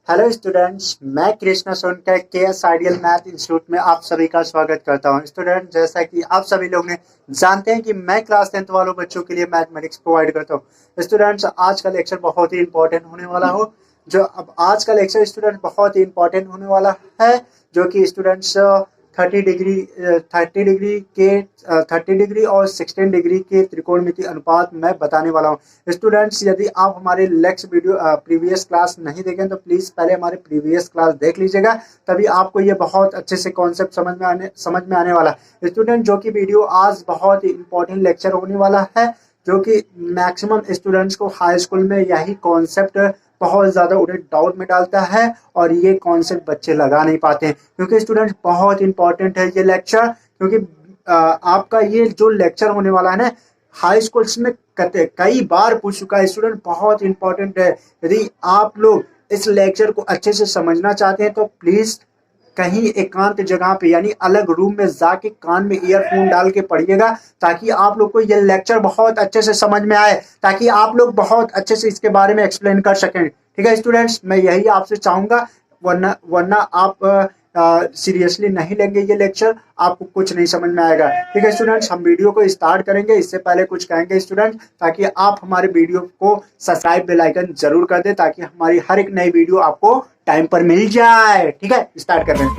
Hello students, मैं Krishna Sonkar KS ideal math institute में आप सभी का स्वागत करता हूं। स्टूडेंट, जैसा कि आप सभी लोग ने जानते हैं कि मैं क्लास 10th वालों बच्चों के लिए मैथमेटिक्स प्रोवाइड करता हूं। स्टूडेंट्स, आज का लेक्चर बहुत ही इंपॉर्टेंट होने वाला हो जो अब आज का लेक्चर स्टूडेंट बहुत ही इंपॉर्टेंट होने वाला है, जो कि स्टूडेंट्स 30 डिग्री और 16 डिग्री के त्रिकोणमिति अनुपात मैं बताने वाला हूं। स्टूडेंट्स, यदि आप हमारे नेक्स्ट वीडियो प्रीवियस क्लास नहीं देखें तो प्लीज पहले हमारे प्रीवियस क्लास देख लीजिएगा, तभी आपको ये बहुत अच्छे से कॉन्सेप्ट समझ में आने वाला है। स्टूडेंट, जो कि वीडियो आज बहुत ही इंपॉर्टेंट लेक्चर होने वाला है, जो कि मैक्सिमम स्टूडेंट्स को हाई स्कूल में यही कॉन्सेप्ट बहुत ज़्यादा उन्हें डाउट में डालता है और ये कॉन्सेप्ट बच्चे लगा नहीं पाते हैं, क्योंकि स्टूडेंट बहुत इंपॉर्टेंट है ये लेक्चर। क्योंकि आपका ये जो लेक्चर होने वाला है ना, हाई स्कूल्स में कई बार पूछ चुका है स्टूडेंट, बहुत इंपॉर्टेंट है। यदि आप लोग इस लेक्चर को अच्छे से समझना चाहते हैं तो प्लीज़ कहीं एकांत जगह पे यानी अलग रूम में जाके कान में ईयरफोन डाल के पढ़िएगा, ताकि आप लोग को ये लेक्चर बहुत अच्छे से समझ में आए, ताकि आप लोग बहुत अच्छे से इसके बारे में एक्सप्लेन कर सकें। ठीक है स्टूडेंट्स, मैं यही आपसे चाहूँगा, वरना आप सीरियसली नहीं लेंगे ये लेक्चर, आपको कुछ नहीं समझ में आएगा। ठीक है स्टूडेंट्स, हम वीडियो को स्टार्ट करेंगे। इससे पहले कुछ कहेंगे स्टूडेंट, ताकि आप हमारे वीडियो को सब्सक्राइब बेल आइकन जरूर कर दें, ताकि हमारी हर एक नई वीडियो आपको टाइम पर मिल जाए। ठीक है, स्टार्ट कर रहे हैं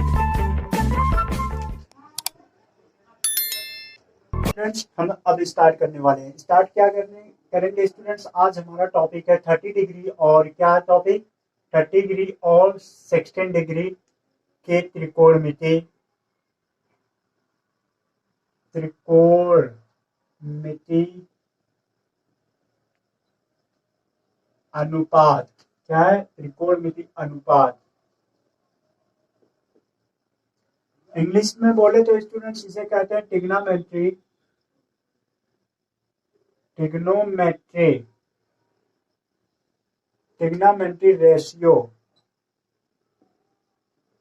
स्टूडेंट्स। हम अब स्टार्ट करने वाले हैं। स्टार्ट क्या करेंगे स्टूडेंट्स, आज हमारा टॉपिक है 30 डिग्री और क्या टॉपिक, 30 डिग्री और 16 डिग्री के त्रिकोणमिति अनुपात। क्या है? त्रिकोणमिति अनुपात। इंग्लिश में बोले तो स्टूडेंट्स इसे कहते हैं trigonometry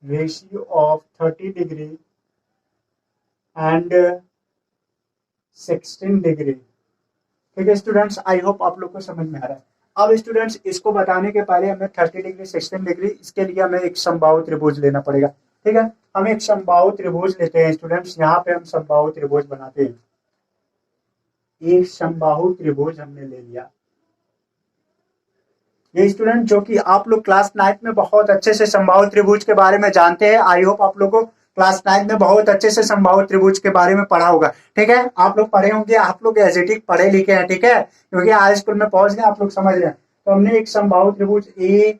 ratio of 30 degree and 16 degree. ठीक है स्टूडेंट्स, आई होप आप लोग को समझ में आ रहा है। अब स्टूडेंट्स, इसको बताने के पहले हमें 30 डिग्री 16 डिग्री, इसके लिए हमें एक समबाहु त्रिभुज लेना पड़ेगा। ठीक है, हम एक समबाहु त्रिभुज लेते हैं स्टूडेंट्स। यहाँ पे हम समबाहु त्रिभुज बनाते हैं। एक समबाहु त्रिभुज हमने ले लिया। ये स्टूडेंट, जो कि आप लोग क्लास 9 में बहुत अच्छे से समबाहु त्रिभुज के बारे में जानते हैं। आई होप आप लोग को क्लास 9 में बहुत अच्छे से समबाहु त्रिभुज के बारे में पढ़ा होगा। ठीक है, आप लोग पढ़े होंगे, आप लोग एसजीटी पढ़े लिखे हैं। ठीक है, क्योंकि हाई स्कूल में पहुंच गए, आप लोग समझ रहे हैं। तो हमने एक समबाहु त्रिभुज ए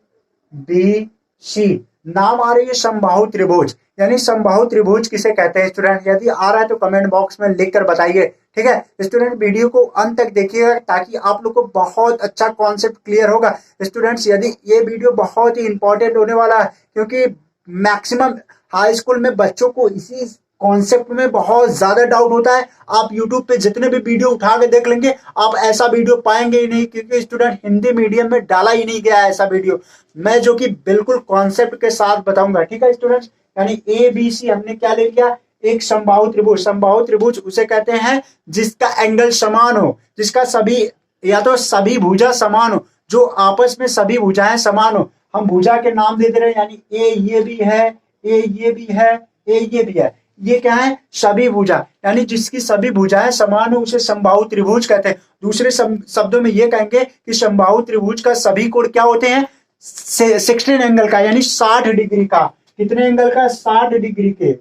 बी सी, नाम आ रही है समबाहु त्रिभुज। यानी समबाहु त्रिभुज किसे कहते हैं स्टूडेंट? यदि आ रहा है तो कमेंट बॉक्स में लिख कर बताइए। ठीक है स्टूडेंट, वीडियो को अंत तक देखिएगा, ताकि आप लोग को बहुत अच्छा कॉन्सेप्ट क्लियर होगा। स्टूडेंट्स, यदि ये वीडियो बहुत ही इंपॉर्टेंट होने वाला है, क्योंकि मैक्सिमम हाई स्कूल में बच्चों को इसी कॉन्सेप्ट में बहुत ज्यादा डाउट होता है। आप यूट्यूब पे जितने भी वीडियो उठा के देख लेंगे, आप ऐसा वीडियो पाएंगे ही नहीं, क्योंकि स्टूडेंट हिंदी मीडियम में डाला ही नहीं गया है ऐसा वीडियो, मैं जो कि बिल्कुल कॉन्सेप्ट के साथ बताऊंगा। ठीक है स्टूडेंट्स, यानी ए बी सी हमने क्या ले लिया, एक समबाहु त्रिभुज। समबाहु त्रिभुज उसे कहते हैं जिसका एंगल समान हो, जिसका सभी या तो सभी भुजा समान हो, जो आपस में सभी भुजाएं समान हो। हम भुजा के नाम दे दे रहे हैं, यानी ए ये भी है, ए ये भी है, ए ये भी है। ये क्या है? सभी भुजा, यानी जिसकी सभी भुजाएं समान हो उसे समबाहु त्रिभुज कहते हैं। दूसरे शब्दों में ये कहेंगे कि समबाहु त्रिभुज का सभी कोण क्या होते हैं? 16 एंगल का, यानी 60 डिग्री का। कितने एंगल का? 60 डिग्री के।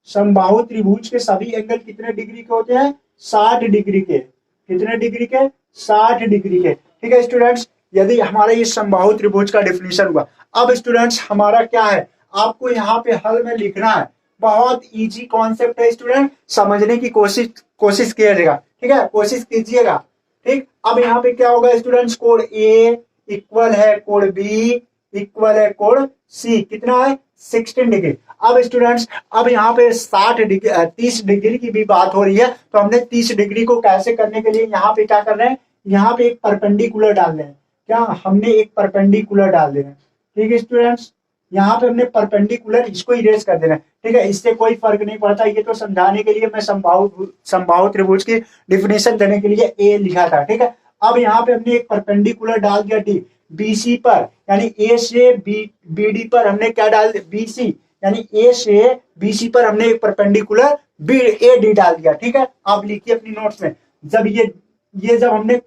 समबाहु त्रिभुज के सभी एंगल कितने डिग्री के होते हैं? 60 डिग्री के। कितने डिग्री के? 60 डिग्री के। ठीक है स्टूडेंट्स, यदि हमारा ये समबाहु त्रिभुज का डिफिनेशन हुआ। अब स्टूडेंट्स, हमारा क्या है, आपको यहाँ पे हल में लिखना है। बहुत इजी कॉन्सेप्ट है स्टूडेंट, समझने की कोशिश कीजिएगा। ठीक है, कोशिश कीजिएगा। ठीक, अब यहाँ पे क्या होगा स्टूडेंट्स, कोण ए इक्वल है कोण बी इक्वल है कोण सी। कितना है? 16 डिग्री। अब स्टूडेंट्स, अब यहाँ पे 30 डिग्री की भी बात हो रही है, तो हमने 30 डिग्री को कैसे करने के लिए यहाँ पे क्या कर रहे हैं, यहाँ पे एक परपेंडिकुलर डाल रहे हैं। क्या हमने एक परपेंडिकुलर डाल दे रहे हैं? ठीक है स्टूडेंट्स, यहाँ पे हमने परपेंडिकुलर, इसको इरेज कर देना है। ठीक है, इससे कोई फर्क नहीं पड़ता। ये तो समझाने के लिए मैं समबाहु त्रिभुज की डिफिनेशन देने के लिए ए लिखा था। ठीक है, अब यहाँ पे हमने एक परपेंडिकुलर डाल दिया डी। BC पर, यानी A से BD पर हमने क्या डाल दिया, BC, यानी A से BC पर हमने एक परपेंडिकुलर AD डाल दिया। ठीक है, आप लिखिए अपनी नोट्स में, जब ये जब हमने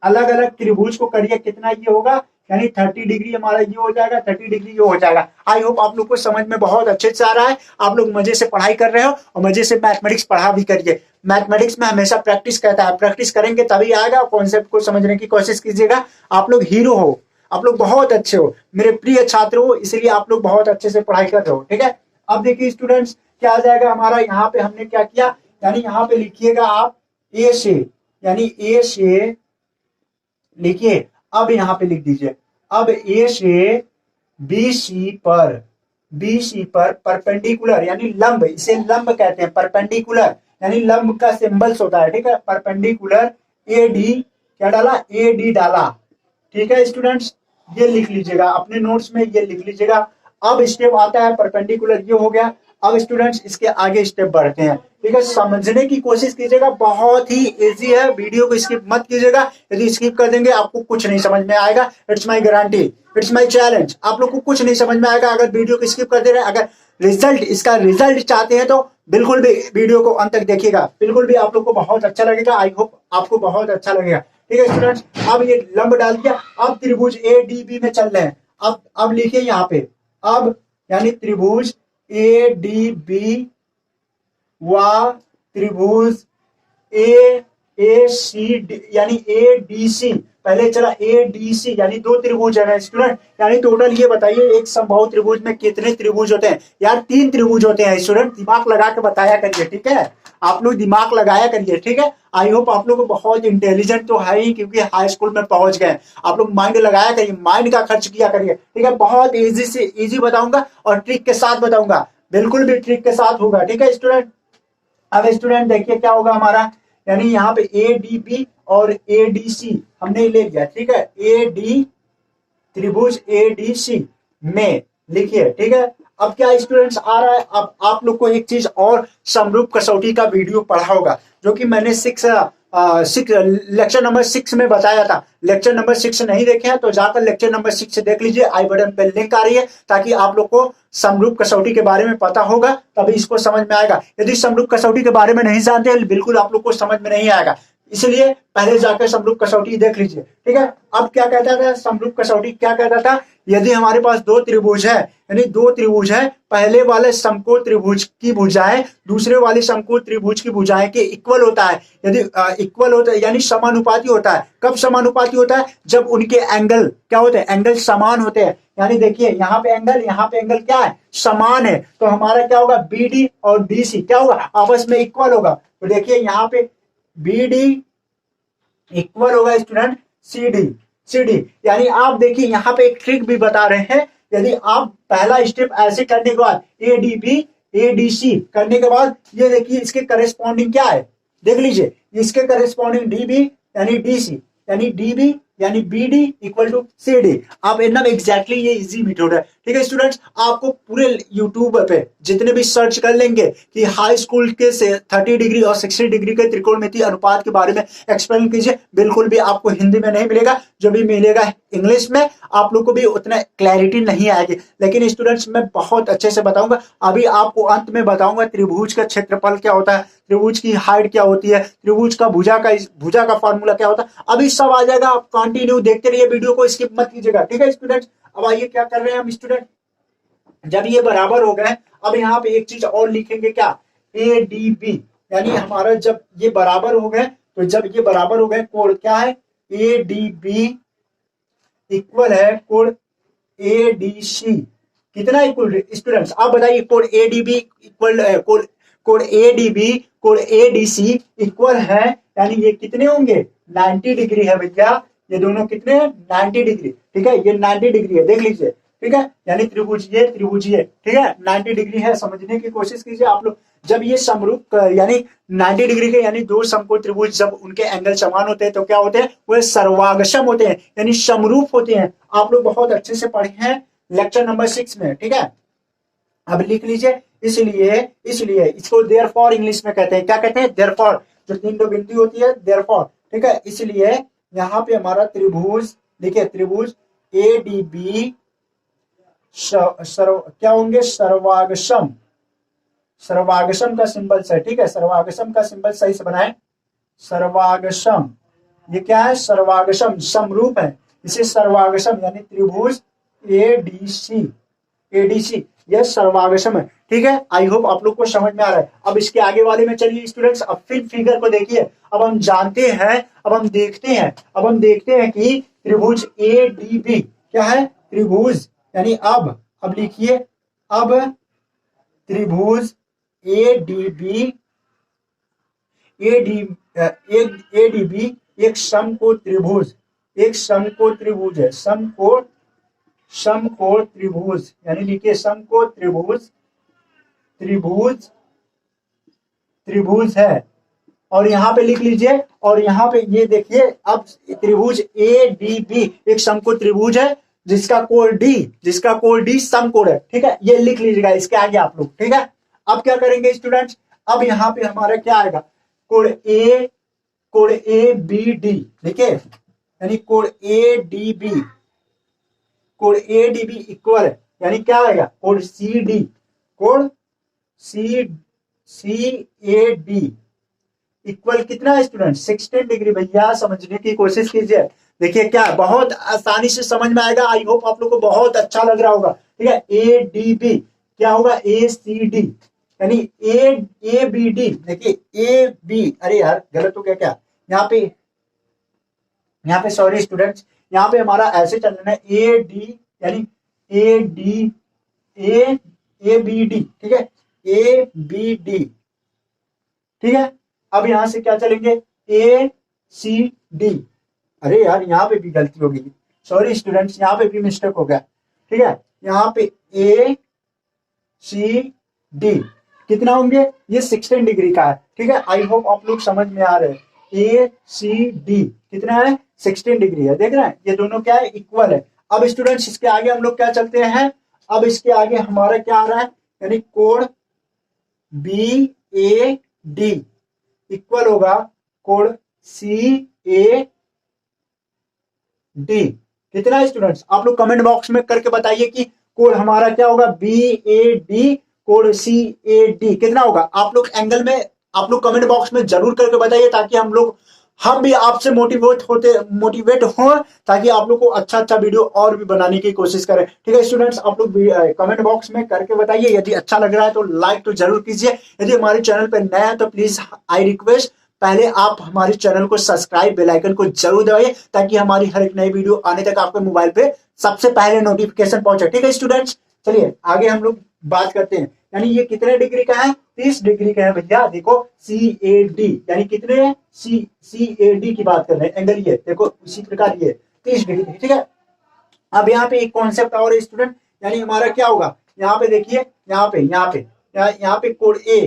अलग अलग त्रिभुज को करिए कितना ये होगा, यानी 30 डिग्री हमारा ये हो जाएगा, 30 डिग्री ये हो जाएगा। आई होप आप लोग को समझ में बहुत अच्छे से आ रहा है, आप लोग मजे से पढ़ाई कर रहे हो और मजे से मैथमेटिक्स पढ़ा भी करिए। मैथमेटिक्स में हमेशा प्रैक्टिस कहता है, प्रैक्टिस करेंगे तभी आएगा। कॉन्सेप्ट को समझने की कोशिश कीजिएगा, आप लोग हीरो हो, आप लोग बहुत अच्छे हो, मेरे प्रिय छात्र हो, इसलिए आप लोग बहुत अच्छे से पढ़ाई कर रहे हो। ठीक है, अब देखिए स्टूडेंट्स क्या आ जाएगा हमारा, यहाँ पे हमने क्या किया, यानी यहाँ पे लिखिएगा आप ए से, यानी ए से लिखिए, अब यहाँ पे लिख दीजिए, अब ए से BC पर परपेंडिकुलर, यानी लंब, इसे लंब कहते हैं, परपेंडिकुलर यानी लंब का सिंबल्स होता है। ठीक है, परपेंडिकुलर AD क्या डाला, AD डाला। ठीक है स्टूडेंट्स, ये लिख लीजिएगा अपने नोट्स में, ये लिख लीजिएगा। अब स्टेप आता है परपेंडिकुलर, ये हो गया। अब स्टूडेंट्स इसके आगे स्टेप बढ़ते हैं। ठीक है, समझने की कोशिश कीजिएगा, बहुत ही इजी है, वीडियो को स्किप मत कीजिएगा। यदि स्किप कर देंगे आपको कुछ नहीं समझ में आएगा, it's my guarantee, it's my challenge, आप लोग को कुछ नहीं समझ में आएगा अगर वीडियो को स्किप कर दे रहे हैं। अगर इसका रिजल्ट चाहते हैं तो बिल्कुल भी वीडियो को अंत तक देखिएगा, बिल्कुल भी आप लोग को बहुत अच्छा लगेगा। आई होप आपको बहुत अच्छा लगेगा। ठीक है स्टूडेंट्स, अब ये लंब डाल दिया, अब त्रिभुज ADB में चल रहे हैं। अब लिखिए यहाँ पे, अब यानी त्रिभुज ADB व त्रिभुज AAC यानी ADC, पहले चला ADC, यानी दो त्रिभुज है ना स्टूडेंट, यानी टोटल ये बताइए एक समबाहु त्रिभुज में कितने त्रिभुज होते हैं यार, 3 त्रिभुज होते हैं स्टूडेंट, दिमाग लगा के बताया करिए। ठीक है, आप लोग दिमाग लगाया करिए। ठीक है, आई होप आप लोग बहुत इंटेलिजेंट तो है ही, क्योंकि हाई स्कूल में पहुंच गए, आप लोग माइंड लगाया करिए, माइंड का खर्च किया करिए। ठीक है, बहुत इजी से इजी बताऊंगा और ट्रिक के साथ बताऊंगा, बिल्कुल भी ट्रिक के साथ होगा। ठीक है स्टूडेंट, अब स्टूडेंट देखिए क्या होगा हमारा, यानी यहाँ पे ADB और ADC हमने ले लिया। ठीक है, AD त्रिभुज ADC में लिखिए। ठीक है, अब क्या स्टूडेंट्स आ रहा है, अब आप लोग को एक चीज और, समरूप कसौटी का वीडियो पढ़ा होगा जो कि मैंने लेक्चर नंबर 6 में बताया था। लेक्चर नंबर 6 नहीं देखे हैं तो जाकर लेक्चर नंबर 6 देख लीजिए, आई बटन पे लिंक आ रही है, ताकि आप लोग को समरूप कसौटी के बारे में पता होगा, तभी इसको समझ में आएगा। यदि समरूप कसौटी के बारे में नहीं जानते बिल्कुल आप लोग को समझ में नहीं आएगा, इसलिए पहले जाकर समरूप कसौटी देख लीजिए। ठीक है, अब क्या कहता था समरूप कसौटी, क्या कहता था, यदि हमारे पास दो त्रिभुज है, यानी दो त्रिभुज है, पहले वाले समकोण त्रिभुज की भुजाएं दूसरे वाले समकोण त्रिभुज की भुजाएं के इक्वल होता है। यदि इक्वल होता है यानी समानुपाती होता है। कब समानुपाती होता है, जब उनके एंगल क्या होते हैं, एंगल समान होते हैं। यानी देखिए यहाँ पे एंगल क्या है, समान है, तो हमारा क्या होगा, BD और BC क्या होगा, आपस में इक्वल होगा। तो देखिए यहाँ पे BD इक्वल होगा स्टूडेंट CD। यानी आप देखिए यहाँ पे एक ट्रिक भी बता रहे हैं, यदि आप पहला स्टेप ऐसे करने के बाद ADB ADC करने के बाद ये देखिए इसके करेस्पॉन्डिंग क्या है, देख लीजिए इसके करेस्पॉन्डिंग DB यानी DC यानी DB यानी BD इक्वल टू CD। आप एकदम एग्जैक्टली ये इजी मेथड है। ठीक है स्टूडेंट्स, आपको पूरे यूट्यूब पे जितने भी सर्च कर लेंगे कि हाई स्कूल के 30 डिग्री और 60 डिग्री के त्रिकोणमितीय अनुपात के बारे में एक्सप्लेन कीजिए, बिल्कुल भी आपको हिंदी में नहीं मिलेगा, जो भी मिलेगा इंग्लिश में, आप लोग को भी उतना क्लैरिटी नहीं आएगी। लेकिन स्टूडेंट्स मैं बहुत अच्छे से बताऊंगा। अभी आपको अंत में बताऊंगा त्रिभुज का क्षेत्रफल क्या होता है, त्रिभुज की हाइट क्या होती है, त्रिभुज का भुजा का फॉर्मूला क्या होता है, अभी सब आ जाएगा। आप कंटिन्यू देखते रहिए, वीडियो को स्किप मत कीजिएगा। ठीक है स्टूडेंट्स, अब आइए क्या कर रहे हैं हम स्टूडेंट, जब ये बराबर हो गए, अब यहाँ पे एक चीज और लिखेंगे, क्या, ADB, यानी हमारा जब ये बराबर हो गए, तो जब ये बराबर हो गए, कोण क्या है, ADB इक्वल है कोण ADC, कितना इक्वल स्टूडेंट्स, आप बताइए, कोण ADB इक्वल कोण ADB कोण ADC इक्वल है, यानी ये कितने होंगे, 90 डिग्री है भैया, ये दोनों कितने हैं, 90 डिग्री। ठीक है, ये 90 डिग्री है, देख लीजिए। ठीक है, यानी त्रिभुज ये ठीक है, 90 डिग्री है, समझने की कोशिश कीजिए आप लोग। जब ये समरूप यानी 90 डिग्री के यानी दो समकोण त्रिभुज जब उनके एंगल समान होते हैं तो क्या होते हैं, वो सर्वागसम होते हैं, यानी समरूप होते हैं। आप लोग बहुत अच्छे से पढ़े हैं लेक्चर नंबर 6 में। ठीक है, अब लिख लीजिए, इसलिए इसको देयरफॉर इंग्लिश में कहते हैं, क्या कहते हैं, देयरफॉर, जो तीन दो बिंदु होती है देयरफॉर। ठीक है, इसलिए यहाँ पे हमारा त्रिभुज देखिए त्रिभुज ए डी बी क्या होंगे, सर्वागसम, सर्वागसम का सिंबल है, ठीक है, सर्वागसम का सिंबल सही से बनाए, सर्वागसम, ये क्या है, सर्वागसम, समरूप है, इसे सर्वागसम यानी त्रिभुज एडीसी, एडीसी यह सर्वागसम है, ठीक है। आई होप आप लोग को समझ में आ रहा है। अब इसके आगे वाले में चलिए स्टूडेंट्स, अब फिर फिगर को देखिए, अब हम जानते हैं, अब हम देखते हैं कि त्रिभुज ए डी बी क्या है, त्रिभुज यानी अब लिखिए, अब त्रिभुज A D B, A D B एक समकोण त्रिभुज, एक समकोण त्रिभुज है, समकोण त्रिभुज यानी लिखिए समकोण त्रिभुज, त्रिभुज है। और यहाँ पे लिख लीजिए, और यहाँ पे ये देखिए, अब त्रिभुज ए डी बी एक समकोण त्रिभुज है जिसका कोण डी समकोण है, ठीक है, ये लिख लीजिएगा इसके आगे आप लोग, ठीक है। अब क्या करेंगे स्टूडेंट्स, अब यहाँ पे हमारा क्या आएगा, कोण ए बी डी, ठीक है, यानी कोण ए डी बी इक्वल है, यानी क्या आएगा, कोण सी ए डी इक्वल कितना है स्टूडेंट, 16 डिग्री। भैया समझने की कोशिश कीजिए, देखिए क्या बहुत आसानी से समझ में आएगा। आई होप आप लोग को बहुत अच्छा लग रहा होगा, ठीक है। ए डी बी क्या होगा, ए सी डी यानी ए बी डी, देखिए ए बी, अरे यार गलत हो गया क्या, यहाँ पे सॉरी स्टूडेंट्स, यहाँ पे हमारा ऐसे चलना है, ए डी यानी ए बी डी, ठीक है, ए बी डी, ठीक है। अब यहां से क्या चलेंगे, ए सी डी, अरे यार यहाँ पे भी गलती हो गई, सॉरी स्टूडेंट्स, यहाँ पे भी मिस्टेक हो गया, ठीक है। यहाँ पे ए सी डी कितना होंगे, ये 16 डिग्री का है, ठीक है। आई होप आप लोग समझ में आ रहे हैं, ए सी डी कितना है, 16 डिग्री है, देख रहे हैं, ये दोनों क्या है, इक्वल है। अब स्टूडेंट्स इसके आगे हम लोग क्या चलते हैं, अब इसके आगे हमारा क्या आ रहा है, यानी कोण बी ए डी इक्वल होगा कोण सी ए डी, कितना है स्टूडेंट्स, आप लोग कमेंट बॉक्स में करके बताइए कि कोण हमारा क्या होगा, बी ए डी कोण सी ए डी कितना होगा। आप लोग एंगल में आप लोग कमेंट बॉक्स में जरूर करके बताइए, ताकि हम भी आपसे मोटिवेट हो, ताकि आप लोग को अच्छा वीडियो और भी बनाने की कोशिश करें, ठीक है स्टूडेंट्स। आप लोग कमेंट बॉक्स में करके बताइए, यदि अच्छा लग रहा है तो लाइक तो जरूर कीजिए, यदि हमारे चैनल पर नया है तो प्लीज आई रिक्वेस्ट पहले आप हमारे चैनल को सब्सक्राइब, बेल आइकन को जरूर दबाइए, ताकि हमारी हर एक नई वीडियो आने तक आपके मोबाइल पे सबसे पहले नोटिफिकेशन पहुंचे, ठीक है स्टूडेंट्स। चलिए आगे हम लोग बात करते हैं, यानी ये कितने डिग्री का है, 30 डिग्री का है भैया। देखो सी ए डी यानी कितने, सी ए डी की बात कर रहे हैं, एंगल ये देखो उसी प्रकार ये 30 डिग्री, ठीक है। अब यहाँ पे एक कॉन्सेप्ट और है स्टूडेंट, यानी हमारा क्या होगा, यहाँ पे देखिए, यहाँ पे कोण ए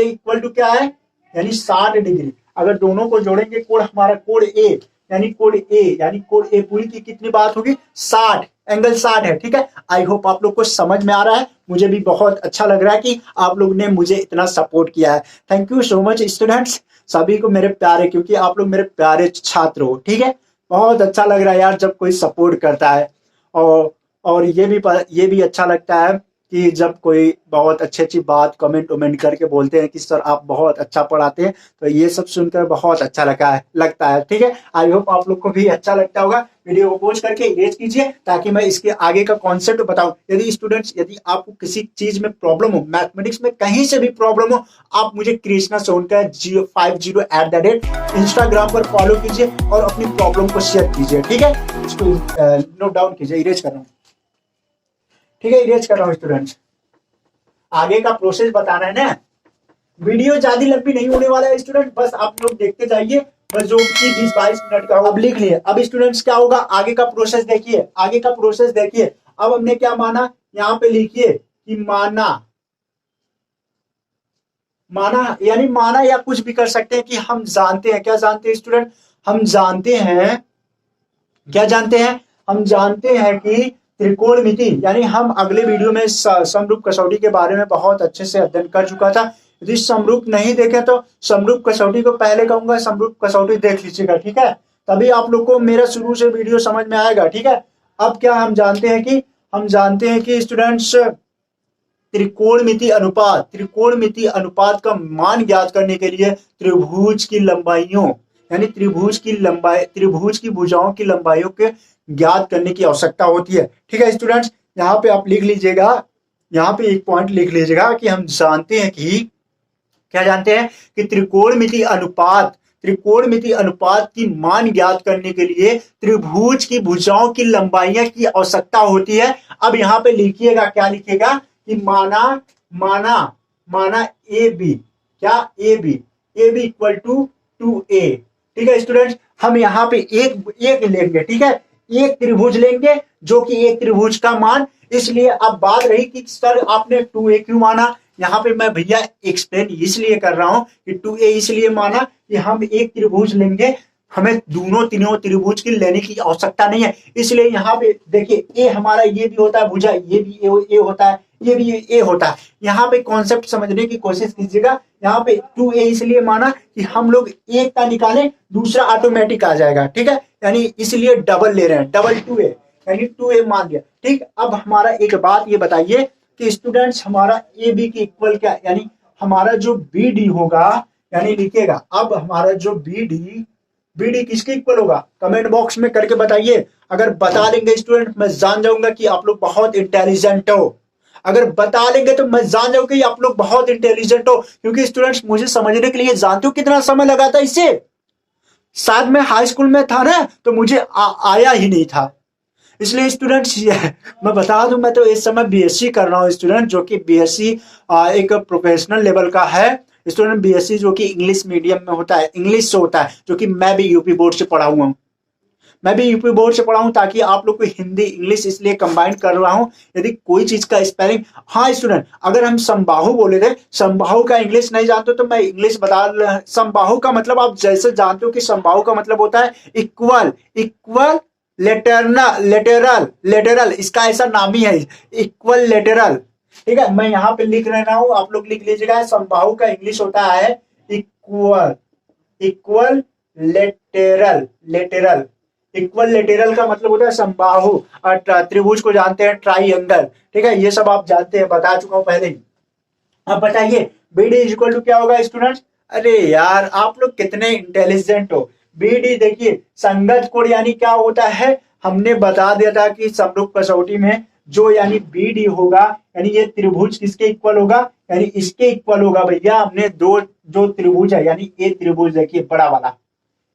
इक्वल टू क्या है, यानी 60 डिग्री। अगर दोनों को जोड़ेंगे कोण हमारा कोण ए यानी कोण ए पूरी की कितनी बात होगी, 60, एंगल 60 है, ठीक है। आई होप आप लोग को समझ में आ रहा है, मुझे भी बहुत अच्छा लग रहा है कि आप लोग ने मुझे इतना सपोर्ट किया है। Thank you so much students, सभी को मेरे प्यारे, क्योंकि आप लोग मेरे प्यारे छात्र हो, ठीक है। बहुत अच्छा लग रहा है यार जब कोई सपोर्ट करता है, और ये भी अच्छा लगता है कि जब कोई बहुत अच्छी बात कमेंट करके बोलते हैं कि सर आप बहुत अच्छा पढ़ाते हैं, तो ये सब सुनकर बहुत अच्छा लगता है, ठीक है। आई होप आप लोग को भी अच्छा लगता होगा। वीडियो को पॉज करके इरेज कीजिए, ताकि मैं इसके आगे का कॉन्सेप्ट बताऊं। यदि स्टूडेंट्स, यदि आपको किसी चीज में प्रॉब्लम हो, मैथमेटिक्स में कहीं से भी प्रॉब्लम हो, आप मुझे कृष्णा सोनकर 050 इंस्टाग्राम पर फॉलो कीजिए और अपनी प्रॉब्लम को शेयर कीजिए, ठीक है। इसको नोट डाउन कीजिए, इरेज कर रहा हूँ, ठीक है, इरेज कर रहा हूं स्टूडेंट्स। आगे का प्रोसेस बताना है ना, वीडियो ज्यादा लंबी नहीं होने वाला है स्टूडेंट, बस आप लोग देखते जाइए, बस जो कि 20-22 मिनट का हो। अब लिख लिए, अब स्टूडेंट्स क्या होगा, आगे का प्रोसेस देखिए। अब हमने क्या माना, यहाँ पे लिखिए कि माना यानी माना या कुछ भी कर सकते हैं कि हम जानते हैं, क्या जानते हैं स्टूडेंट, हम जानते हैं कि त्रिकोणमिति, यानी हम अगले वीडियो में समरूप कसौटी के बारे में बहुत अच्छे से अध्ययन कर चुका था। यदि समरूप नहीं देखे तो समरूप कसौटी को पहले कहूंगा, समरूप कसौटी देख लीजिएगा, ठीक है। तभी आप लोग को मेरा शुरू से वीडियो समझ में आएगा। ठीक है, अब क्या हम जानते हैं कि स्टूडेंट्स त्रिकोणमिति अनुपात का मान ज्ञात करने के लिए त्रिभुज की लंबाइयों यानी त्रिभुज की भुजाओं की लंबाइयों के ज्ञात करने की आवश्यकता होती है। ठीक है स्टूडेंट्स, यहाँ पे आप लिख लीजिएगा, यहाँ पे एक पॉइंट लिख लीजिएगा कि हम जानते हैं कि क्या जानते हैं कि त्रिकोणमिति अनुपात की मान ज्ञात करने के लिए त्रिभुज की भुजाओं की लंबाइयां की आवश्यकता होती है। अब यहाँ पे लिखिएगा, क्या लिखिएगा कि माना ए बी, क्या ए बी इक्वल टू 2a। ठीक है स्टूडेंट्स, हम यहाँ पे एक लेंगे। ठीक है, एक त्रिभुज लेंगे जो कि एक त्रिभुज का मान, इसलिए अब बात रही कि सर आपने 2a क्यों माना। यहाँ पे मैं भैया एक्सप्लेन इसलिए कर रहा हूं कि 2a इसलिए माना कि हम एक त्रिभुज लेंगे, हमें तीनों त्रिभुज की लेने की आवश्यकता नहीं है। इसलिए यहाँ पे देखिए, ए हमारा ये भी होता है भुजा, ये भी ए होता है, ये भी ए होता है। यहाँ पे कॉन्सेप्ट समझने की कोशिश कीजिएगा। यहाँ पे 2a इसलिए माना कि हम लोग एक का निकालें दूसरा ऑटोमेटिक आ जाएगा। ठीक है, यानी इसलिए डबल ले रहे हैं, डबल 2a यानी 2a मान लिया। ठीक, अब हमारा एक बात ये बताइए कि स्टूडेंट्स हमारा ए बी के इक्वल क्या, यानी हमारा जो बी डी होगा, यानी लिखिएगा अब हमारा जो बी डी किसके इक्वल होगा, कमेंट बॉक्स में करके बताइए। अगर बता देंगे स्टूडेंट, मैं जान जाऊंगा कि आप लोग बहुत इंटेलिजेंट हो। अगर बता लेंगे तो मैं जान जाऊंगा कि आप लोग बहुत इंटेलिजेंट हो, क्योंकि स्टूडेंट्स मुझे समझने के लिए जानते हो कितना समय लगा था इससे। शायद मैं हाई स्कूल में था ना, तो मुझे आया ही नहीं था। इसलिए स्टूडेंट्स मैं बता दूं, मैं तो इस समय बीएससी कर रहा हूँ स्टूडेंट, जो कि बीएससी एक प्रोफेशनल लेवल का है स्टूडेंट। बीएससी जो कि इंग्लिश मीडियम में होता है, इंग्लिश से होता है, जो कि मैं भी यूपी बोर्ड से पढ़ा हुआ हूँ। ताकि आप लोग को हिंदी इंग्लिश इसलिए कंबाइन कर रहा हूं। यदि कोई चीज का स्पेलिंग, हाँ स्टूडेंट, अगर हम समबाहु बोले थे, समबाहु का इंग्लिश नहीं जानते तो मैं इंग्लिश बता। समबाहु का मतलब आप जैसे जानते हो कि समबाहु का मतलब होता है इक्वल, लेटरल, इसका ऐसा नाम ही है, इक्वल लेटरल। ठीक है, मैं यहाँ पे लिख रहा हूं, आप लोग लिख लीजिएगा। समबाहु का इंग्लिश होता है इक्वल लेटरल। इक्वल लेटरल का मतलब होता है समबाहु। और त्रिभुज को जानते हैं ट्राइएंगल। ठीक है, ये सब आप जानते हैं, बता चुका हूं पहले ही। अब बताइए बी डी इक्वल टू क्या होगा स्टूडेंट्स। अरे यार, आप लोग कितने इंटेलिजेंट हो। बी डी देखिए, संगत कोण यानी क्या होता है, हमने बता दिया था कि समरूप कसौटी में जो यानी बी डी होगा, यानी ये त्रिभुज किसके इक्वल होगा, यानी इसके इक्वल होगा भैया। हमने दो जो त्रिभुज है, यानी ए त्रिभुज देखिए बड़ा वाला,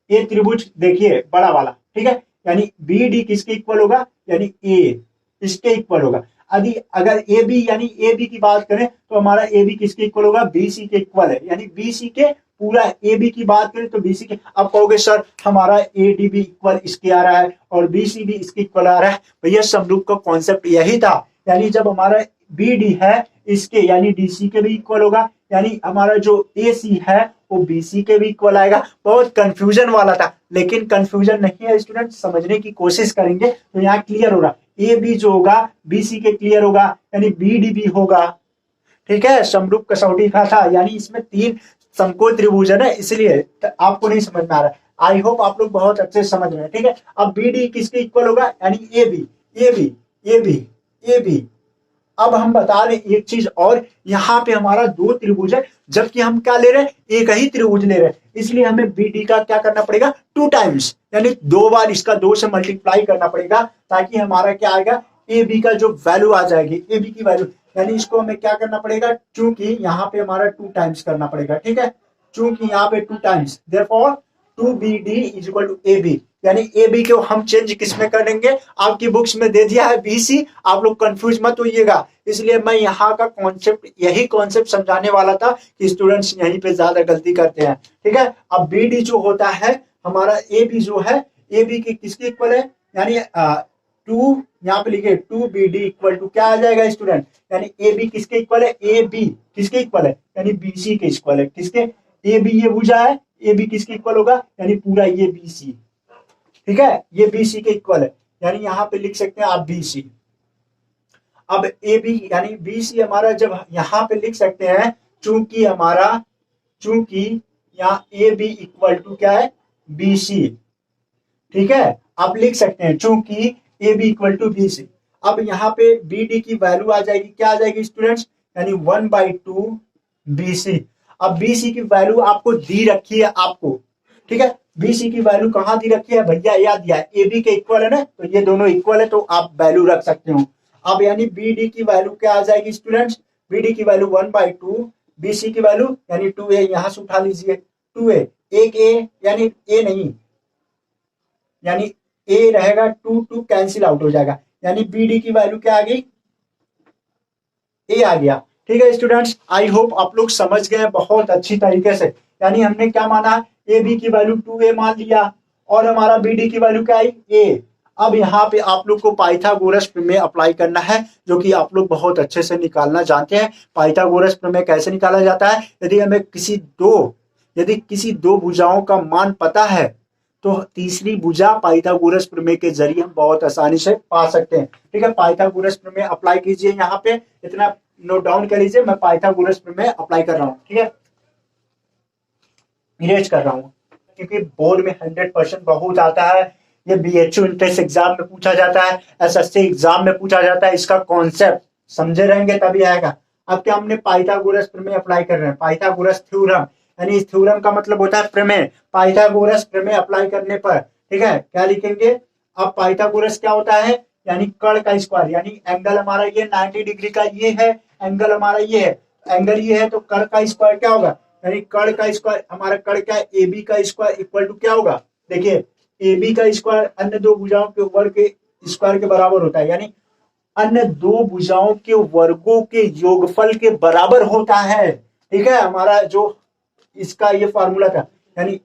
ए त्रिभुज देखिए बड़ा वाला। ठीक है, यानी बी डी किसके इक्वल होगा, यानी ए इसके इक्वल होगा। अगर ए बी यानी ए बी की बात करें तो हमारा ए बी किसके इक्वल होगा, बी सी के इक्वल है। यानी बी सी के पूरा, ए बी की बात करें तो बी सी के। अब कहोगे सर हमारा ए डी भी इक्वल इसके आ रहा है और बी सी भी इसके इक्वल आ रहा है। भैया समरूप का कॉन्सेप्ट यही था, यानी जब हमारा बी डी है इसके, यानी डी सी के भी इक्वल होगा, यानी हमारा जो ए सी है वो बी सी के भी इक्वल आएगा। बहुत कंफ्यूजन वाला था, लेकिन कंफ्यूजन नहीं है स्टूडेंट, समझने की कोशिश करेंगे तो यहाँ क्लियर होगा। ए बी जो होगा बी सी के क्लियर होगा, यानी बी डी भी होगा। ठीक है, समरूप कसौटी का था, यानी इसमें 3 समकोण त्रिभुज है ना, इसलिए आपको नहीं समझ में आ रहा है। आई होप आप लोग बहुत अच्छे से समझ रहे हैं। ठीक है, अब बी डी किसके इक्वल होगा, यानी ए बी। अब हम बता रहे एक चीज और, यहाँ पे हमारा 2 त्रिभुज है, जबकि हम क्या ले रहे हैं, एक ही त्रिभुज ले रहे हैं। इसलिए हमें बी डी का क्या करना पड़ेगा, 2 टाइम्स, यानी 2 बार इसका 2 से मल्टीप्लाई करना पड़ेगा, ताकि हमारा क्या आएगा, ए बी का जो वैल्यू आ जाएगी, ए बी की वैल्यू। यानी इसको हमें क्या करना पड़ेगा, चूंकि यहाँ पे हमारा 2 टाइम्स करना पड़ेगा। ठीक है, चूंकि यहाँ पे 2 times, therefore 2BD is equal to AB। यानी AB को हम चेंज किसमें करेंगे, आपकी बुक्स में दे दिया है BC, आप लोग कंफ्यूज मत होइएगा। इसलिए मैं यहाँ का कॉन्सेप्ट, यही कॉन्सेप्ट समझाने वाला था कि स्टूडेंट्स यहीं पे ज्यादा गलती करते हैं। ठीक है, अब BD जो होता है हमारा, AB जो है, AB के किसके इक्वल है, यानी 2, यहाँ पे लिखे 2BD इक्वल टू क्या आ जाएगा स्टूडेंट, यानी AB किसके इक्वल है, AB किसके इक्वल है, यानी BC के इक्वल है। किसके, AB ये भुजा है, AB किसके इक्वल होगा, यानी पूरा ये BC। ठीक है, ये BC के इक्वल है, यानी यहाँ पे लिख सकते हैं आप BC। अब AB यानी BC हमारा जब यहाँ पे लिख सकते हैं, चूंकि यहाँ AB इक्वल टू क्या है, BC। ठीक है, आप लिख सकते हैं चूंकि A B equal to B C. अब यहाँ पे बी डी की वैल्यू आ जाएगी, क्या आ जाएगी स्टूडेंट्स, यानी 1/2 बी सी। अब बी सी की वैल्यू आपको दी रखी है आपको, ठीक है, बी सी की वैल्यू कहाँ दी रखी है भैया, याद दिया है ए बी के इक्वल है ना, तो ये दोनों इक्वल है तो आप वैल्यू रख सकते हो। अब यानी बी डी की वैल्यू क्या आ जाएगी स्टूडेंट्स, बी डी की वैल्यू 1/2, बी सी की वैल्यू यानी 2a, यहां से उठा लीजिए 2a, एक ए यानी ए नहीं, यानी ए रहेगा 2 कैंसिल आउट हो जाएगा, यानी बी डी की वैल्यू क्या आ गई, ए आ गया। ठीक है स्टूडेंट्स, आई होप आप लोग समझ गए बहुत अच्छी तरीके से। यानी हमने क्या माना, ए बी की वैल्यू 2a मान लिया और हमारा बी डी की वैल्यू क्या आई, ए। अब यहाँ पे आप लोग को पाइथागोरस प्रमेय अप्लाई करना है, जो कि आप लोग बहुत अच्छे से निकालना जानते हैं। पाइथागोरस प्रमेय कैसे निकाला जाता है, यदि किसी दो भुजाओं का मान पता है तो तीसरी भुजा पाइथागोरस प्रमेय के जरिए हम बहुत आसानी से पा सकते हैं। ठीक है, पाइथागोरस प्रमेय अप्लाई कीजिए, यहाँ पे इतना नोट डाउन कर लीजिए, मैं पाइथागोरस प्रमेय अप्लाई कर रहा हूँ। ठीक है, इरेज कर रहा हूँ क्योंकि बोर्ड में 100% बहुत आता है। ये बीएचयू इंट्रेंस एग्जाम में पूछा जाता है, एसएससी एग्जाम में पूछा जाता है, इसका कॉन्सेप्ट समझे रहेंगे तभी आएगा। अब क्या हमने पाइथागोरस प्रमेय अप्लाई कर रहे हैं, पाइथागोरस थ्योरम, यानी इस थ्योरम का मतलब होता है प्रमेय। पाइथागोरस प्रमेय अप्लाई करने पर, ठीक है, क्या लिखेंगे, अब पाइथागोरस क्या होता है, यानी कर्ण का स्क्वायर, यानी एंगल हमारा ये 90 डिग्री का ये है, एंगल हमारा ये है, एंगल ये है, तो कर्ण का स्क्वायर क्या होगा, यानी कर्ण का स्क्वायर, हमारा कर्ण क्या है, ए बी का स्क्वायर इक्वल टू क्या होगा, देखिए ए बी का स्क्वायर अन्य दो भुजाओं के वर्ग के स्क्वायर के बराबर होता है, यानी अन्य दो भुजाओं के वर्गों के योगफल के बराबर होता है। ठीक है, हमारा जो इसका ये फॉर्मूला था, यानी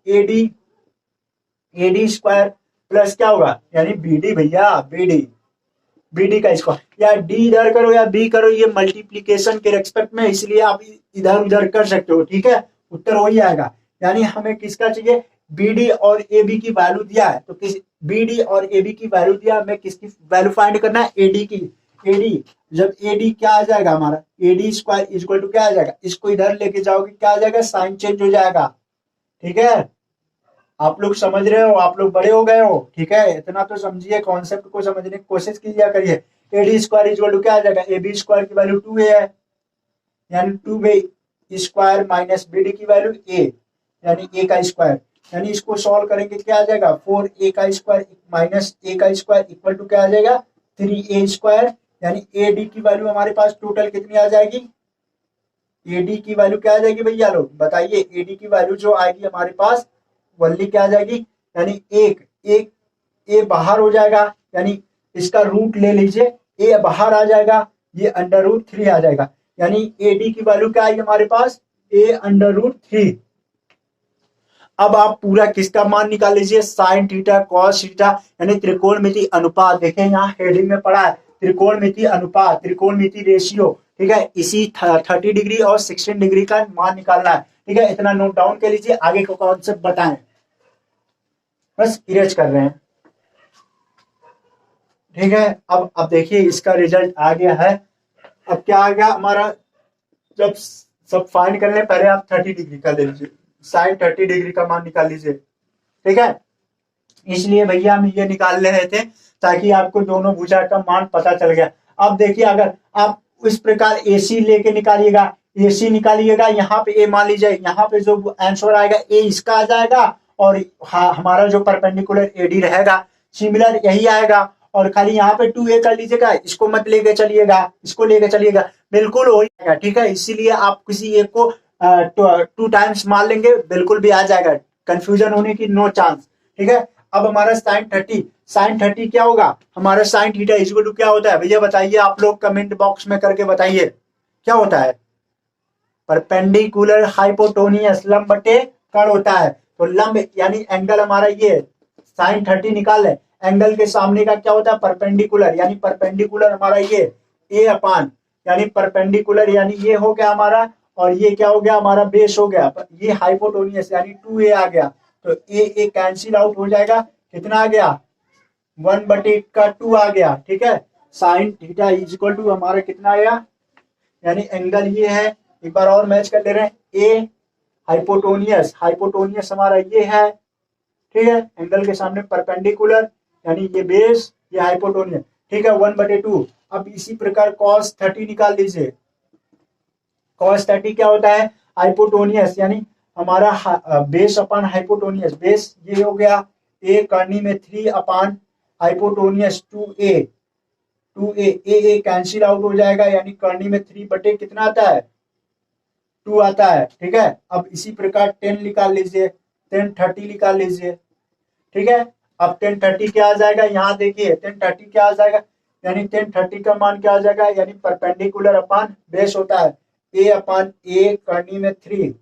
एडी स्क्वायर प्लस क्या होगा, यानी बीडी भैया, बीडी का स्क्वायर, या डी इधर करो या बी करो, ये मल्टीप्लीकेशन के रेस्पेक्ट में, इसलिए आप इधर उधर कर सकते हो। ठीक है, उत्तर वही आएगा। यानी हमें किसका चाहिए, बीडी और ए बी की वैल्यू दिया है, तो किस बीडी और ए बी की वैल्यू दिया, हमें किसकी वैल्यू फाइंड करना है, एडी की। एडी, जब एडी क्या आ जाएगा हमारा, एडी स्क्वायर इक्वल टू क्या आ जाएगा, इसको इधर लेके जाओगे क्या आ जाएगा, साइन चेंज हो जाएगा। ठीक है, आप लोग समझ रहे हो, आप लोग बड़े हो गए हो। ठीक है, इतना तो समझिए, कॉन्सेप्ट को समझने की कोशिश कीजिए करिए। एडी स्क्वायर इक्वल टू क्या आ जाएगा, ए बी स्क्वायर की वैल्यू 2a है, यानी 2b square minus B D की वैल्यू a, यानी a का स्क्वायर, यानी इसको सॉल्व करेंगे क्या आ जाएगा, 4a का स्क्वायर माइनस a का स्क्वायर इक्वल टू क्या आ जाएगा, 3a स्क्वायर, यानी ए डी की वैल्यू हमारे पास टोटल कितनी आ जाएगी, एडी की वैल्यू क्या आ जाएगी भैया लोग बताइए, एडी की वैल्यू जो आएगी हमारे पास वनली क्या आ जाएगी, यानी एक एक ए बाहर हो जाएगा, यानी इसका रूट ले लीजिए, ए बाहर आ जाएगा, ये √3 आ जाएगा, यानी एडी की वैल्यू क्या आएगी हमारे पास, a√3। अब आप पूरा किसका मान निकाल लीजिए, साइन थीटा कॉस थीटा, यानी त्रिकोणमिति अनुपात। देखें यहाँ हेडिंग में पड़ा है त्रिकोणमिति अनुपात, त्रिकोणमिति रेशियो। ठीक है, इसी 30 डिग्री और 16 डिग्री का मान निकालना है। ठीक है, इतना नोट डाउन कर लीजिए, आगे का कॉन्सेप्ट बताएं, बस इरेज कर रहे हैं। ठीक है, अब देखिए इसका रिजल्ट आ गया है। अब क्या आ गया हमारा, जब सब फाइंड करने पहले आप 30 डिग्री का ले लीजिए, साइन 30 डिग्री का मान निकाल लीजिए। ठीक है, इसलिए भैया हम ये निकाल रहे थे ताकि आपको दोनों भुजा का मान पता चल गया। अब देखिए अगर आप इस प्रकार एसी लेके निकालिएगा, एसी निकालिएगा, यहाँ पे ए मान लीजिए, यहाँ पे जो आंसर आएगा ए इसका आ जाएगा, और हमारा जो परपेंडिकुलर एडी रहेगा सिमिलर यही आएगा, और खाली यहाँ पे 2a कर लीजिएगा, इसको मत लेके चलिएगा, इसको लेके चलिएगा, बिल्कुल हो जाएगा। ठीक है, इसीलिए आप किसी एक को 2 टाइम्स मान लेंगे, बिल्कुल भी आ जाएगा, कंफ्यूजन होने की नो चांस। ठीक है, अब हमारा साइन 30 क्या होगा, हमारा साइन थीटा इक्वल टू क्या होता है भैया बताइए, आप लोग कमेंट बॉक्स में करके बताइए क्या होता है, परपेंडिकुलर हाइपोटोनियस, लंब बटे कर्ण होता है। तो लंब यानी एंगल हमारा ये साइन 30 निकाल ले, एंगल के सामने का क्या होता है परपेंडिकुलर, यानी परपेंडिकुलर हमारा ये a अपान, यानी परपेंडिकुलर यानी ये हो गया हमारा, और ये क्या हो गया हमारा बेस हो गया, ये हाइपोटोनियस यानी 2a आ गया, तो a कैंसिल आउट हो जाएगा, कितना आ गया 1/2 आ गया। ठीक है, साइन थीटा इक्वल टू हमारा कितना आया, यानी एंगल ये है, एक बार और मैच कर ले रहे हैं, ए हाइपोटोनियस हमारा ये है, ठीक है, एंगल के सामने परपेंडिकुलर यानी ये बेस, ये हाइपोटोनियस, ठीक है, 1/2। अब इसी प्रकार cos 30 निकाल लीजिए। cos 30 क्या होता है, हाइपोटोनियस यानी हमारा बेस अपॉन हाइपोटोनियस, बेस ये हो गया ए करनी में 3 अपॉन हाइपोटोनियस 2a ए कैंसिल आउट हो जाएगा, यानी करनी में 3 बटे कितना आता है, 2 आता है, ठीक है। अब इसी प्रकार 10 निकाल लीजिए, 10 30 निकाल लीजिए, ठीक है। अब 10 30 क्या आ जाएगा, यहाँ देखिए 10 30 क्या आ जाएगा, यानी 10 30 का मान क्या आ जाएगा, यानी परपेंडिकुलर अपॉन बेस होता है ए अपॉन ए करनी में 3,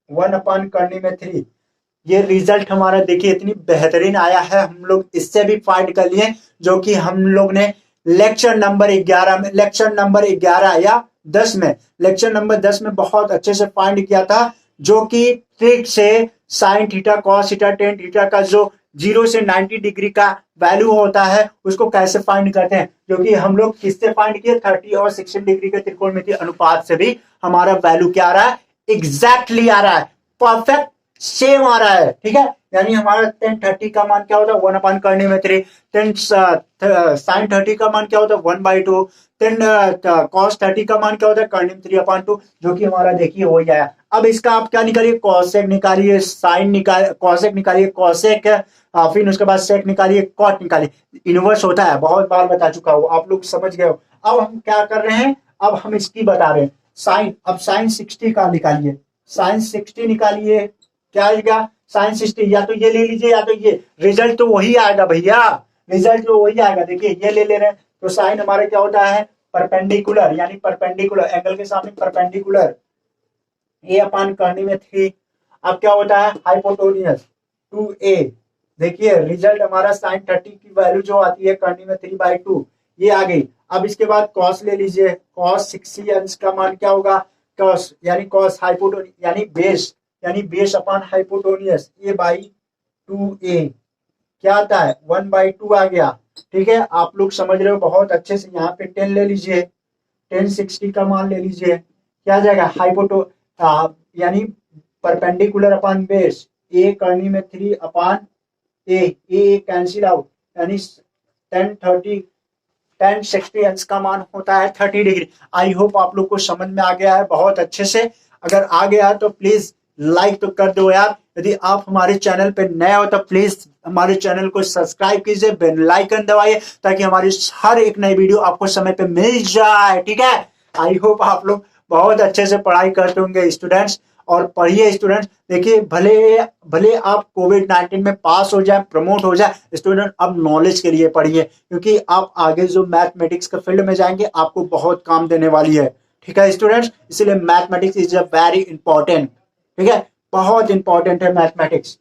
1 अपॉन करनी में 3। ये रिजल्ट हमारा देखिए इतनी बेहतरीन आया है, हम लोग इससे भी फाइंड कर लिए, जो कि हम लोग ने लेक्चर नंबर 11 में, लेक्चर नंबर 11 या 10 में, लेक्चर नंबर 10 में बहुत अच्छे से फाइंड किया था, जो कि ट्रिक से sine theta cos theta tan theta का जो 0 से 90 डिग्री का वैल्यू होता है उसको कैसे फाइंड करते हैं, जो कि हम लोग किससे फाइंड किए, 30 और 60 डिग्री के त्रिकोणमितीय अनुपात से भी हमारा वैल्यू क्या आ रहा है, एग्जैक्टली आ रहा है, परफेक्ट सेम आ रहा है, ठीक है। यानी हमारा 10 30 का मान क्या होता है, 1 अपॉन करने में 3, 10 साइन 30 का मान क्या होता है, 1/2, 10 कॉस 30 का मान क्या होता है, करने में 3/2, जो कि हमारा देखिए हो जाएगा। अब इसका आप क्या निकालिए, कॉसेक निकालिए, साइन निकाल, कॉसेक निकालिए, कॉसेक, फिर उसके बाद सेक निकालिए, कॉट निकालिए, इनवर्स होता है, बहुत बार बता चुका हूँ, आप लोग समझ गए हो। अब हम क्या कर रहे हैं, अब हम इसकी बता रहे हैं साइन। अब साइन 60 का निकालिए, साइन 60 निकालिए, क्या आएगा, साइन 60, या तो ये ले लीजिए या तो ये, रिजल्ट तो वही आएगा भैया, रिजल्ट तो वही आएगा। देखिए ये ले रहे हैं तो साइन हमारा क्या होता है, परपेंडिकुलर, यानी परपेंडिकुलर एंगल के सामने परपेंडिकुलर ए अपान करनी में 3। अब क्या होता है, हाइपोटोनियस 2a। देखिए रिजल्ट हमारा साइन 30 की वैल्यू जो आती है करनी में 3/2, ये आ गई। अब इसके बाद कॉस ले लीजिए, कॉस 60 अंश का मान क्या होगा, कॉस यानी कॉस हाइपोटोनियस यानी बेस अपॉन हाइपोटोनियस a/2a क्या आता है, 1/2 आ गया, ठीक है। आप लोग समझ रहे हो बहुत अच्छे से। यहाँ पे 10 ले लीजिए, 10 60 का मान ले लीजिए, क्या आ जाएगा, यानी परपेंडिकुलर अपॉन बेस, ए करनी में 3 अपॉन ए कैंसिल आउट, यानी 10 60 अंश का मान होता है 30 डिग्री। आई होप आप लोग को समझ में आ गया है बहुत अच्छे से। अगर आ गया है तो प्लीज लाइक तो कर दो यार। यदि आप हमारे चैनल पे नए हो तो प्लीज हमारे चैनल को सब्सक्राइब कीजिए, बेल आइकन दबाइए, ताकि हमारी हर एक नई वीडियो आपको समय पे मिल जाए, ठीक है। आई होप आप लोग बहुत अच्छे से पढ़ाई करते होंगे स्टूडेंट्स, और पढ़िए स्टूडेंट्स। देखिए भले भले आप कोविड-19 में पास हो जाए, प्रमोट हो जाए, स्टूडेंट अब नॉलेज के लिए पढ़िए, क्योंकि आप आगे जो मैथमेटिक्स के फील्ड में जाएंगे आपको बहुत काम देने वाली है, ठीक है स्टूडेंट्स। इसलिए mathematics is a very important, ठीक है, बहुत इंपॉर्टेंट है मैथमेटिक्स,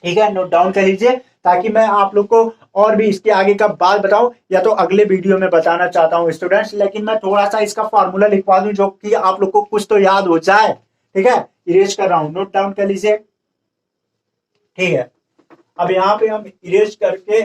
ठीक है, नोट डाउन कर लीजिए, ताकि मैं आप लोग को और भी इसके आगे का बात बताऊं, या तो अगले वीडियो में बताना चाहता हूं स्टूडेंट्स। लेकिन मैं थोड़ा सा इसका फार्मूला लिखवा दूं, जो कि आप लोग को कुछ तो याद हो जाए, ठीक है। इरेज कर रहा हूं, नोट डाउन कर लीजिए, ठीक है। अब यहाँ पे हम इरेज करके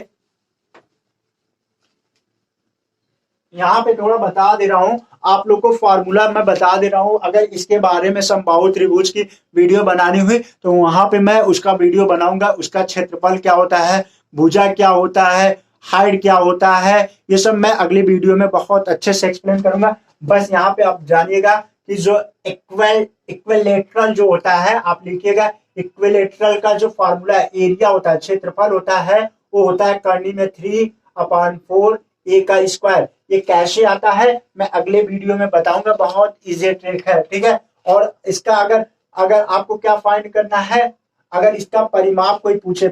यहाँ पे थोड़ा बता दे रहा हूँ आप लोग को, फार्मूला मैं बता दे रहा हूँ। अगर इसके बारे में समबाहु त्रिभुज की वीडियो बनानी हुई तो वहां पे मैं उसका वीडियो बनाऊंगा, उसका क्षेत्रफल क्या होता है, भुजा क्या होता है, हाइट क्या होता है, ये सब मैं अगले वीडियो में बहुत अच्छे से एक्सप्लेन करूंगा। बस यहाँ पे आप जानिएगा कि जो इक्विलेटरल जो होता है, आप लिखिएगा इक्विलेटरल का जो फार्मूला एरिया होता है, क्षेत्रफल होता है, वो होता है करनी में 3/4 a का स्क्वायर। ये कैसे आता है मैं अगले वीडियो में बताऊंगा, बहुत इजी ट्रिक है, ठीक है। और इसका अगर अगर आपको क्या फाइंड करना है, अगर इसका परिमाप कोई पूछे,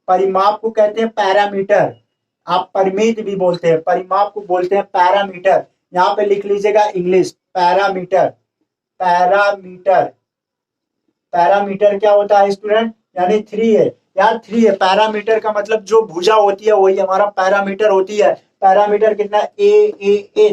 परिमाप को कहते हैं पैरामीटर, आप परिमित भी बोलते हैं, परिमाप को बोलते हैं पैरामीटर। यहाँ पे लिख लीजिएगा इंग्लिश पैरामीटर, पैरामीटर, पैरामीटर क्या होता है स्टूडेंट, यानी 3 है यार, 3 है। पैरामीटर का मतलब जो भुजा होती है वही हमारा पैरामीटर होती है। पैरामीटर कितना, ए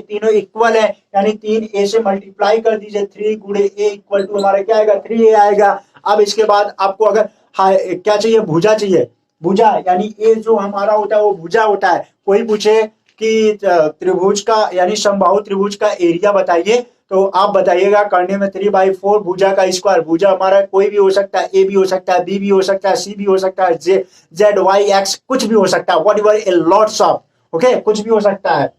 तीनों इक्वल है, यानी 3a से मल्टीप्लाई कर दीजिए, 3 गुणे a इक्वल टू हमारा क्या आएगा, 3a आएगा। अब इसके बाद आपको अगर क्या चाहिए, भुजा चाहिए, भुजा यानी ए जो हमारा होता है वो भुजा होता है। कोई पूछे कि त्रिभुज का यानी समबाहु त्रिभुज का एरिया बताइए, तो आप बताइएगा करने में 3/4 भुजा का स्क्वायर। भुजा हमारा कोई भी हो सकता है, ए भी हो सकता है, बी भी हो सकता है, सी भी हो सकता है, जेड वाई एक्स कुछ भी हो सकता है, what ever A lots of, okay, कुछ भी हो सकता है।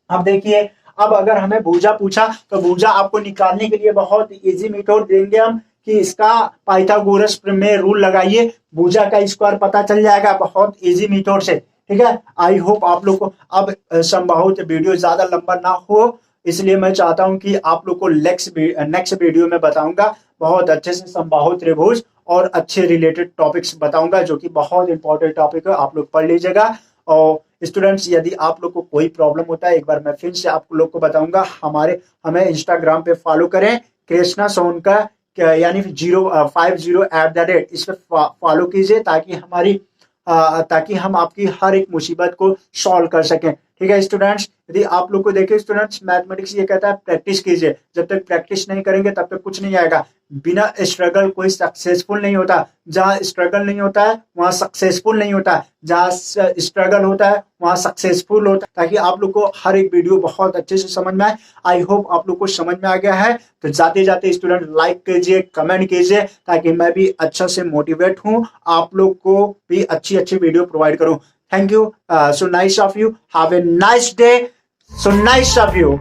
अब देखिए, अब अगर हमें भुजा पूछा तो भुजा आपको निकालने के लिए बहुत इजी मेथड देंगे हम कि इसका पाइथागोरस प्रमेय रूल लगाइए, भुजा का स्क्वायर पता चल जाएगा बहुत इजी मेथड से। ठीक है, आई होप आप लोग को अब संभवत वीडियो ज्यादा लंबा ना हो, इसलिए मैं चाहता हूं कि आप लोग को नेक्स्ट वीडियो में बताऊंगा बहुत अच्छे से समबाहु त्रिभुज और अच्छे रिलेटेड टॉपिक्स बताऊंगा, जो कि बहुत इंपॉर्टेंट टॉपिक है, आप लोग पढ़ लीजिएगा। और स्टूडेंट्स, यदि आप लोग को कोई प्रॉब्लम होता है, एक बार मैं फिर से आप लोग को बताऊंगा, हमें इंस्टाग्राम पे फॉलो करें, कृष्णा सोनका यानी 050 इस पे फॉलो कीजिए, ताकि हम आपकी हर एक मुसीबत को सॉल्व कर सकें। ठीक है स्टूडेंट्स, यदि आप लोग को देखिए स्टूडेंट्स, मैथमेटिक्स ये कहता है प्रैक्टिस कीजिए, जब तक प्रैक्टिस नहीं करेंगे तब तक कुछ नहीं आएगा। बिना स्ट्रगल कोई सक्सेसफुल नहीं होता, जहाँ स्ट्रगल नहीं होता है वहाँ सक्सेसफुल नहीं होता है, जहाँ स्ट्रगल होता है वहाँ सक्सेसफुल होता है। ताकि आप लोग को हर एक वीडियो बहुत अच्छे से समझ में आए। आई होप आप लोग को समझ में आ गया है। तो जाते जाते स्टूडेंट लाइक कीजिए, कमेंट कीजिए, ताकि मैं भी अच्छा से मोटिवेट हूँ, आप लोग को भी अच्छी अच्छी वीडियो प्रोवाइड करूँ। Thank you. So nice of you. Have a nice day. So nice of you.